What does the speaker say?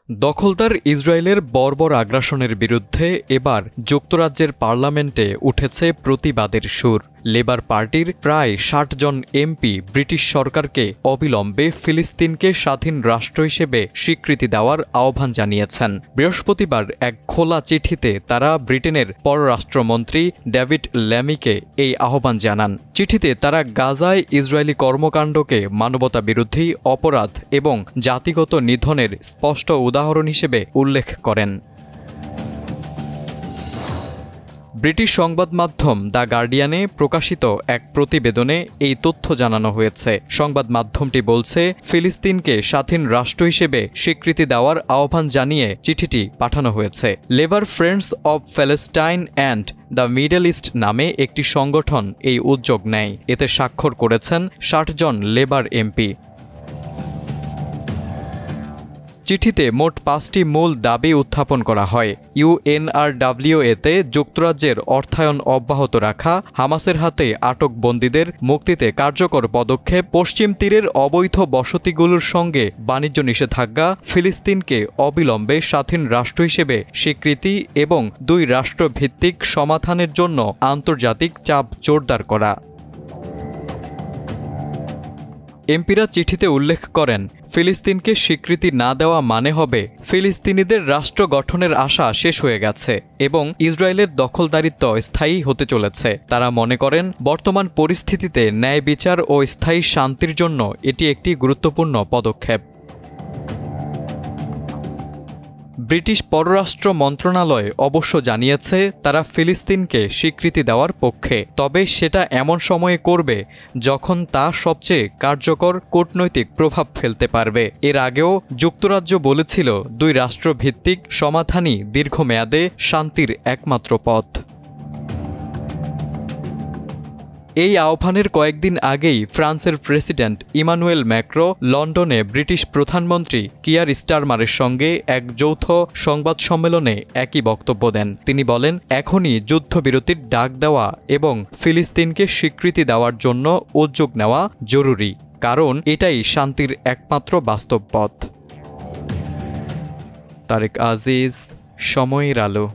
দখলদার ইসরায়েলের বর্বর আগ্রাসনের বিরুদ্ধে এবার যুক্তরাজ্যের পার্লামেন্টে উঠেছে প্রতিবাদের সুর। লেবার পার্টির প্রায় ৬০ জন এমপি ব্রিটিশ সরকারকে অবিলম্বে ফিলিস্তিনকে স্বাধীন রাষ্ট্র হিসেবে স্বীকৃতি দেওয়ার আহ্বান জানিয়েছেন। বৃহস্পতিবার এক খোলা চিঠিতে তারা ব্রিটেনের পররাষ্ট্রমন্ত্রী ডেভিড ল্যামিকে এই আহ্বান জানান। চিঠিতে তারা গাজায় ইসরায়েলি কর্মকাণ্ডকে মানবতাবিরোধী অপরাধ এবং জাতিগত নিধনের স্পষ্ট উদাহরণ হিসেবে উল্লেখ করেন। ব্রিটিশ সংবাদ মাধ্যম দ্য গার্ডিয়ানে প্রকাশিত এক প্রতিবেদনে এই তথ্য জানানো হয়েছে। সংবাদ মাধ্যমটি বলছে, ফিলিস্তিনকে স্বাধীন রাষ্ট্র হিসেবে স্বীকৃতি দেওয়ার আহ্বান জানিয়ে চিঠিটি পাঠানো হয়েছে। Labour friends of Palestine and the middle east নামে একটি সংগঠন এই উদ্যোগ নেয়। এতে স্বাক্ষর করেছেন ৬০ জন লেবার এমপি। চিঠিতে মোট ৫টি মূল দাবি উত্থাপন করা হয়। ইউএনআরডব্লিউএতে যুক্তরাজ্যের অর্থায়ন অব্যাহত রাখা, হামাসের হাতে আটক বন্দীদের মুক্তিতে কার্যকর পদক্ষেপ, পশ্চিম তীরের অবৈধ বসতিগুলোর সঙ্গে বাণিজ্য নিষেধাজ্ঞা, ফিলিস্তিনকে অবিলম্বে স্বাধীন রাষ্ট্র হিসেবে স্বীকৃতি এবং ২ রাষ্ট্রভিত্তিক সমাধানের জন্য আন্তর্জাতিক চাপ জোরদার করা। এমপিরা চিঠিতে উল্লেখ করেন, ফিলিস্তিনকে স্বীকৃতি না দেওয়া মানে হবে ফিলিস্তিনিদের রাষ্ট্র গঠনের আশা শেষ হয়ে গেছে এবং ইসরায়েলের দখলদারিত্ব স্থায়ী হতে চলেছে। তারা মনে করেন, বর্তমান পরিস্থিতিতে ন্যায় বিচার ও স্থায়ী শান্তির জন্য এটি একটি গুরুত্বপূর্ণ পদক্ষেপ। ব্রিটিশ পররাষ্ট্র মন্ত্রণালয় অবশ্য জানিয়েছে তারা ফিলিস্তিনকে স্বীকৃতি দেওয়ার পক্ষে, তবে সেটা এমন সময়ে করবে যখন তা সবচেয়ে কার্যকর কূটনৈতিক প্রভাব ফেলতে পারবে। এর আগেও যুক্তরাজ্য বলেছিল ২ রাষ্ট্রভিত্তিক সমাধানই দীর্ঘমেয়াদে শান্তির একমাত্র পথ। এই আহ্বানের কয়েকদিন আগেই ফ্রান্সের প্রেসিডেন্ট ইমানুয়েল ম্যাক্রো লন্ডনে ব্রিটিশ প্রধানমন্ত্রী কিয়ার স্টারমারের সঙ্গে এক যৌথ সংবাদ সম্মেলনে একই বক্তব্য দেন। তিনি বলেন, এখনই যুদ্ধবিরতির ডাক দেওয়া এবং ফিলিস্তিনকে স্বীকৃতি দেওয়ার জন্য উদ্যোগ নেওয়া জরুরি, কারণ এটাই শান্তির একমাত্র বাস্তব পথ। তারেক আজিজ, সময়ের আলো।